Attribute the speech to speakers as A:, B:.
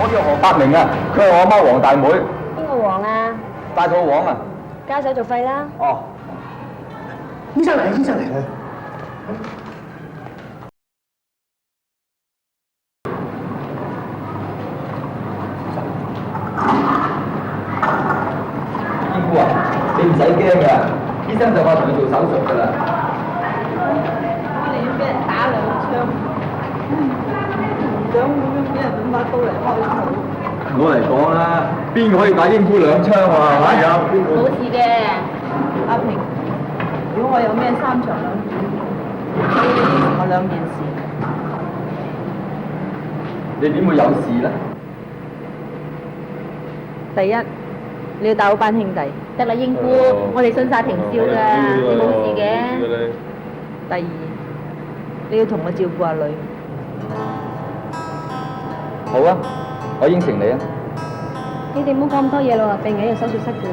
A: 我叫何百明啊，佢係我阿媽黃大妹，
B: 邊個黃啊？
A: 大肚黃啊。
B: 交手續費啦。
A: 哦。
C: 醫生嚟，醫生嚟。
A: 英姑啊，你唔使驚㗎，醫生就快同你做手術㗎啦。
D: 我寧願俾人打2槍，唔想咁樣俾人揾把刀嚟開肚。
A: 我嚟講啦，邊個可以打英姑2槍啊？係咪？
B: 冇事嘅。
D: 阿平，如果我有咩3長兩短，你要應承我2件事。
A: 你點會有事咧？
D: 第一，你要帶好班兄弟。
B: 得啦，英姑，我哋信晒平少㗎，你冇事嘅。
D: 第二，你要同我照顧阿女。
A: 好啊，我應承你啊。
B: 你哋唔好講咁多嘢咯，病人喺手術室㗎。